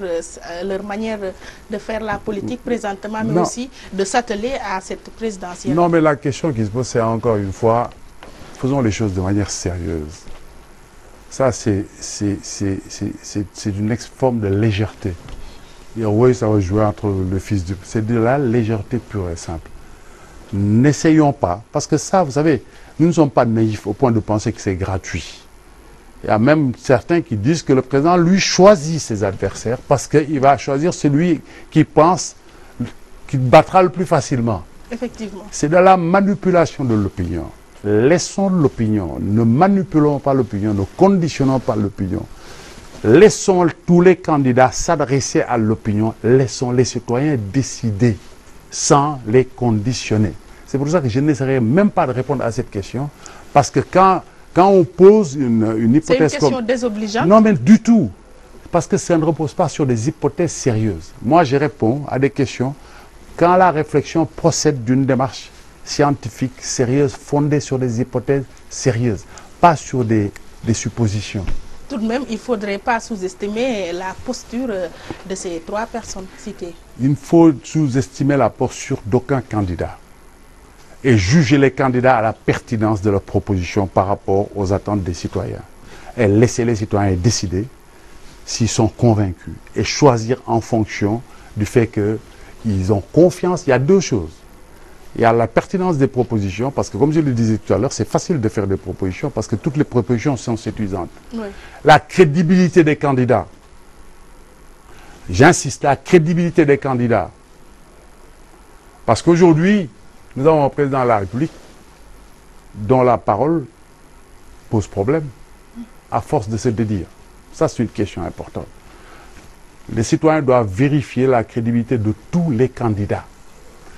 leur manière de faire la politique présentement, mais aussi de s'atteler à cette présidentielle. Non, mais la question qui se pose, c'est encore une fois, faisons les choses de manière sérieuse. Ça, c'est une forme de légèreté. Dire, oui, ça va jouer entre le fils du... C'est de la légèreté pure et simple. N'essayons pas, parce que ça, vous savez, nous ne sommes pas naïfs au point de penser que c'est gratuit. Il y a même certains qui disent que le président, lui, choisit ses adversaires parce qu'il va choisir celui qui pense qu'il battra le plus facilement. Effectivement. C'est de la manipulation de l'opinion. Laissons l'opinion, ne manipulons pas l'opinion, ne conditionnons pas l'opinion. Laissons tous les candidats s'adresser à l'opinion, laissons les citoyens décider sans les conditionner. C'est pour ça que je n'essaierai même pas de répondre à cette question, parce que quand on pose une hypothèse comme... C'est une question désobligeante? Non, mais du tout. Parce que ça ne repose pas sur des hypothèses sérieuses. Moi, je réponds à des questions quand la réflexion procède d'une démarche scientifique sérieuse, fondée sur des hypothèses sérieuses, pas sur des suppositions. Tout de même, il ne faudrait pas sous-estimer la posture de ces trois personnes citées. Il ne faut sous-estimer la posture d'aucun candidat et juger les candidats à la pertinence de leurs propositions par rapport aux attentes des citoyens. Et laisser les citoyens décider s'ils sont convaincus et choisir en fonction du fait qu'ils ont confiance. Il y a deux choses. Il y a la pertinence des propositions, parce que comme je le disais tout à l'heure, c'est facile de faire des propositions parce que toutes les propositions sont séduisantes. Oui. La crédibilité des candidats. J'insiste, la crédibilité des candidats. Parce qu'aujourd'hui, nous avons un président de la République dont la parole pose problème à force de se dédire. Ça, c'est une question importante. Les citoyens doivent vérifier la crédibilité de tous les candidats.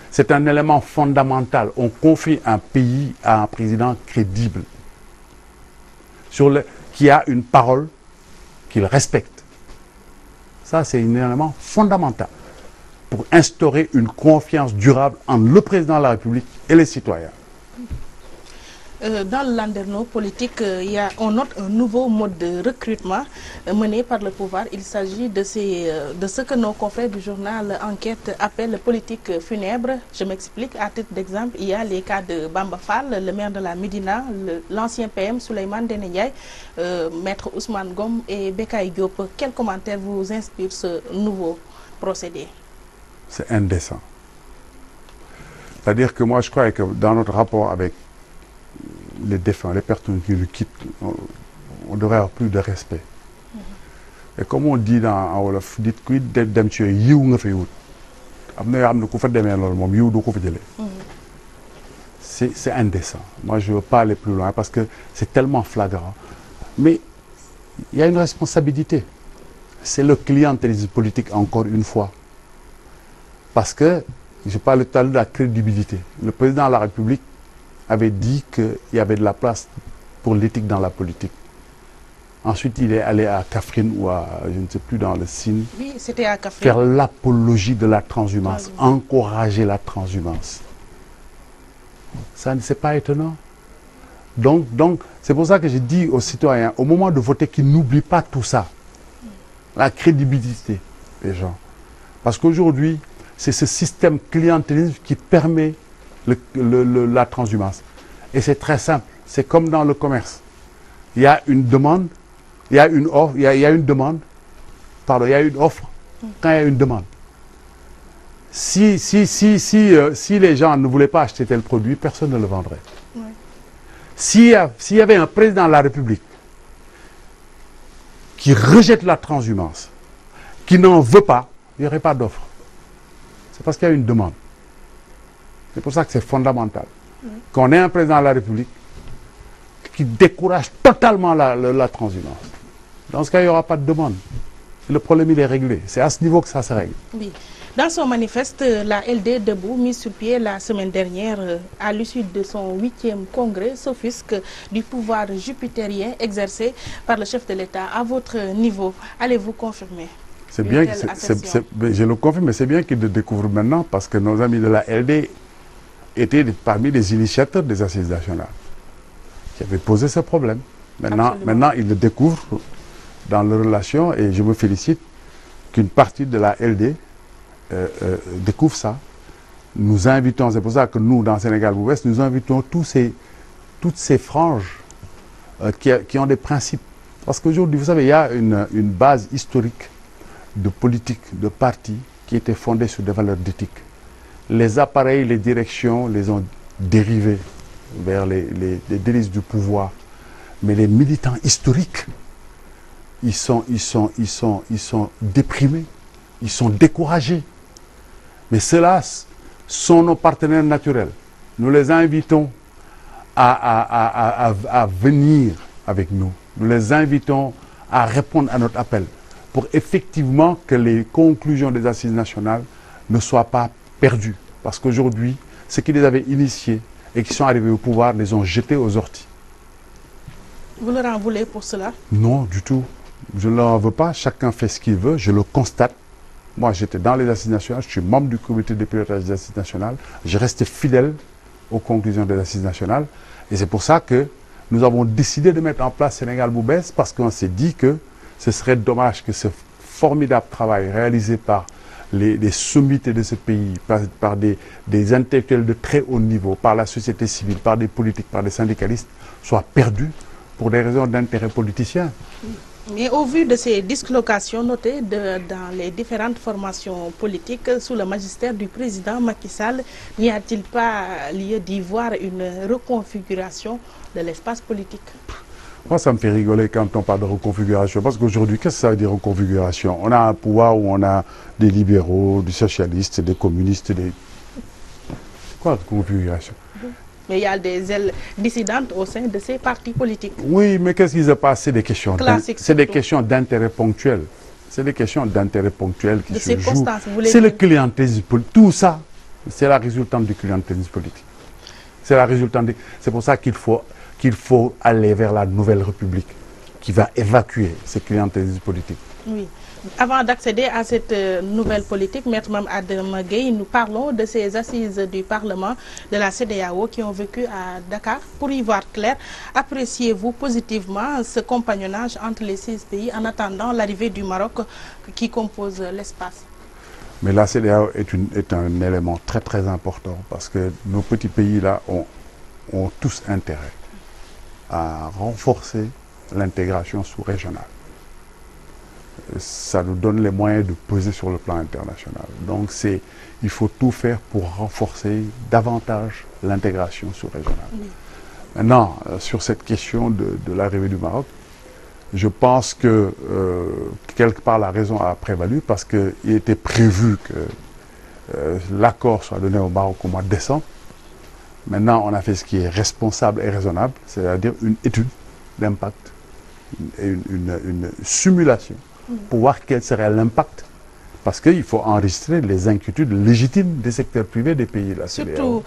C'est un élément fondamental. On confie un pays à un président crédible, qui a une parole qu'il respecte. Ça, c'est un élément fondamental pour instaurer une confiance durable entre le président de la République et les citoyens. Dans le landerneau politique, on note un nouveau mode de recrutement mené par le pouvoir. Il s'agit de ce que nos confrères du journal Enquête appellent politique funèbre. Je m'explique. À titre d'exemple, il y a les cas de Bamba Fall, le maire de la Médina, l'ancien PM Souleymane Ndéné Ndiaye, maître Ousmane Ngom et Bekay Diop. Quel commentaire vous inspire ce nouveau procédé? C'est indécent. C'est-à-dire que moi, je crois que dans notre rapport avec les défunts, les personnes qui le quittent, on devrait avoir plus de respect. Et comme on dit en Wolof, dites que dem ci yiw nga fay wut. Amna yo xamne ku fa démé lol mom yiw du ko fa jëlé. C'est indécent. Moi je veux pas aller plus loin parce que c'est tellement flagrant. Mais il y a une responsabilité. C'est le clientélisme politique encore une fois. Parce que je parle tout à l'heure de la crédibilité. Le président de la République avait dit qu'il y avait de la place pour l'éthique dans la politique. Ensuite, il est allé à Kaffrine ou à, je ne sais plus, dans le Sine. Oui, c'était à Kaffrine. Faire l'apologie de la transhumance, encourager la transhumance. Ça, c'est pas étonnant. Donc c'est pour ça que je dis aux citoyens, au moment de voter, qu'ils n'oublient pas tout ça. La crédibilité des gens. Parce qu'aujourd'hui, c'est ce système clientélisme qui permet la transhumance. Et c'est très simple. C'est comme dans le commerce. Il y a une demande, il y a une offre, il y a une demande. Pardon, il y a une offre quand il y a une demande. Si les gens ne voulaient pas acheter tel produit, personne ne le vendrait. Oui. S'il y avait un président de la République qui rejette la transhumance, qui n'en veut pas, il n'y aurait pas d'offre. C'est parce qu'il y a une demande. C'est pour ça que c'est fondamental. Qu'on ait un président de la République qui décourage totalement la transhumance. Dans ce cas, il n'y aura pas de demande. Le problème, il est réglé. C'est à ce niveau que ça se règle. Oui. Dans son manifeste, la LD Debout, mise sur pied la semaine dernière, à l'issue de son 8e congrès, s'offusque du pouvoir jupitérien exercé par le chef de l'État. À votre niveau, allez-vous confirmer? C'est bien, je le confirme, mais c'est bien qu'ils le découvrent maintenant parce que nos amis de la LD étaient parmi les initiateurs des assises nationales qui avaient posé ce problème. Maintenant ils le découvrent dans leurs relations et je me félicite qu'une partie de la LD découvre ça. Nous invitons, c'est pour ça que nous, dans Sénégal-Ouest, nous invitons toutes ces franges qui ont des principes Parce qu'aujourd'hui, vous savez, il y a une base historique de politique, de parti, qui était fondée sur des valeurs d'éthique. Les appareils, les directions les ont dérivés vers les délices du pouvoir. Mais les militants historiques, ils sont déprimés, ils sont découragés. Mais ceux-là sont nos partenaires naturels. Nous les invitons à venir avec nous. Nous les invitons à répondre à notre appel pour effectivement que les conclusions des assises nationales ne soient pas perdues. Parce qu'aujourd'hui, ceux qui les avaient initiés et qui sont arrivés au pouvoir les ont jetés aux orties. Vous leur en voulez pour cela? Non, du tout. Je ne leur en veux pas. Chacun fait ce qu'il veut. Je le constate. Moi, j'étais dans les assises nationales. Je suis membre du comité de pilotage des assises nationales. Je restais fidèle aux conclusions des assises nationales. Et c'est pour ça que nous avons décidé de mettre en place Sénégal bu bees, parce qu'on s'est dit que ce serait dommage que ce formidable travail réalisé par les sommités de ce pays, par des intellectuels de très haut niveau, par la société civile, par des politiques, par des syndicalistes, soit perdu pour des raisons d'intérêt politicien. Mais au vu de ces dislocations notées dans les différentes formations politiques sous le magistère du président Macky Sall, n'y a-t-il pas lieu d'y voir une reconfiguration de l'espace politique? Moi, ça me fait rigoler quand on parle de reconfiguration, parce qu'aujourd'hui, qu'est-ce que ça veut dire reconfiguration? On a un pouvoir où on a des libéraux, des socialistes, des communistes, des... Quoi, reconfiguration? Mais il y a des ailes dissidentes au sein de ces partis politiques. Oui, mais qu'est-ce qui se passe? C'est des questions classiques. C'est des questions d'intérêt ponctuel. C'est des questions d'intérêt ponctuel qui se jouent. C'est le clientélisme politique. Tout ça, c'est la résultante du clientélisme politique. C'est la résultante. C'est pour ça qu'il faut aller vers la nouvelle République qui va évacuer ce clientélisme politique. Oui. Avant d'accéder à cette nouvelle politique, Maître Mame Adama Gueye, nous parlons de ces assises du Parlement de la CEDEAO qui ont vécu à Dakar. Pour y voir clair, appréciez-vous positivement ce compagnonnage entre les 6 pays en attendant l'arrivée du Maroc qui compose l'espace? Mais la CEDEAO est un élément très très important, parce que nos petits pays-là ont tous intérêt à renforcer l'intégration sous-régionale. Ça nous donne les moyens de peser sur le plan international. Donc il faut tout faire pour renforcer davantage l'intégration sous-régionale. Oui. Maintenant, sur cette question de l'arrivée du Maroc, je pense que quelque part la raison a prévalu, parce qu'il était prévu que l'accord soit donné au Maroc au mois de décembre. Maintenant, on a fait ce qui est responsable et raisonnable, c'est-à-dire une étude d'impact, une simulation, pour voir quel serait l'impact, parce qu'il faut enregistrer les inquiétudes légitimes des secteurs privés des pays de la CEDEAO. Surtout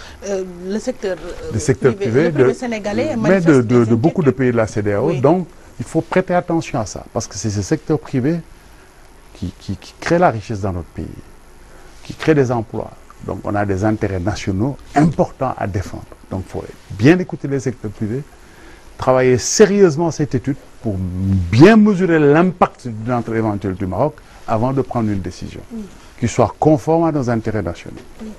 le secteur privé, le privé sénégalais, mais de beaucoup de pays de la CEDEAO. Oui. Donc, il faut prêter attention à ça, parce que c'est ce secteur privé qui crée la richesse dans notre pays, qui crée des emplois. Donc, on a des intérêts nationaux importants à défendre. Donc, il faut bien écouter les secteurs privés, travailler sérieusement cette étude pour bien mesurer l'impact d'une entrée éventuelle du Maroc avant de prendre une décision qui soit conforme à nos intérêts nationaux. Oui.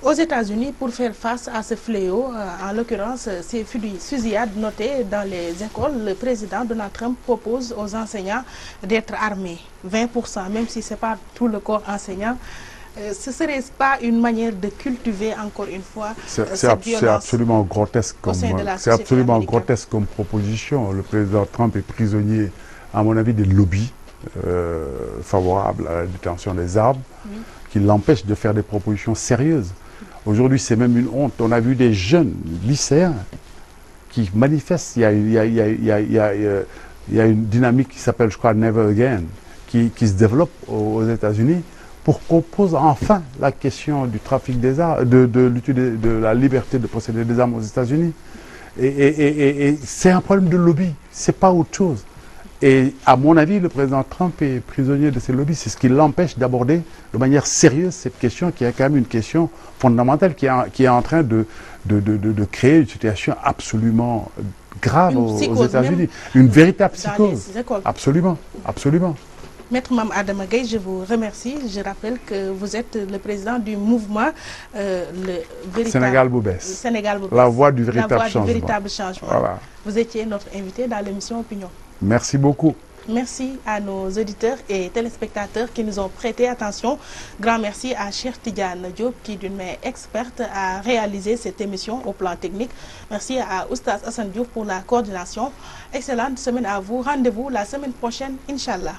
Aux États-Unis, pour faire face à ce fléau, en l'occurrence ces fusillades notées dans les écoles, le président Donald Trump propose aux enseignants d'être armés, 20%, même si ce n'est pas tout le corps enseignant. Ce ne serait pas une manière de cultiver encore une fois cette violence? C'est absolument grotesque comme proposition. Le président Trump est prisonnier, à mon avis, des lobbies favorables à la détention des armes, qui l'empêchent de faire des propositions sérieuses. Aujourd'hui, c'est même une honte. On a vu des jeunes lycéens qui manifestent. Il y a une dynamique qui s'appelle, je crois, Never Again, qui se développe aux États-Unis, pour qu'on pose enfin la question du trafic des armes, de la liberté de posséder des armes aux États-Unis. Et c'est un problème de lobby, c'est pas autre chose. Et à mon avis, le président Trump est prisonnier de ces lobbies. C'est ce qui l'empêche d'aborder de manière sérieuse cette question, qui est quand même une question fondamentale, qui est en train de créer une situation absolument grave aux États-Unis. Une véritable psychose. Absolument, absolument. Maître Mame Adama Gueye, je vous remercie. Je rappelle que vous êtes le président du mouvement Sénégal bu bees. La voie du véritable changement. Voilà. Vous étiez notre invité dans l'émission Opinion. Merci beaucoup. Merci à nos auditeurs et téléspectateurs qui nous ont prêté attention. Grand merci à Cheikh Tidiane Diop qui, d'une main experte, a réalisé cette émission au plan technique. Merci à Oustaz Assane Diouf pour la coordination. Excellente semaine à vous. Rendez-vous la semaine prochaine, Inch'Allah.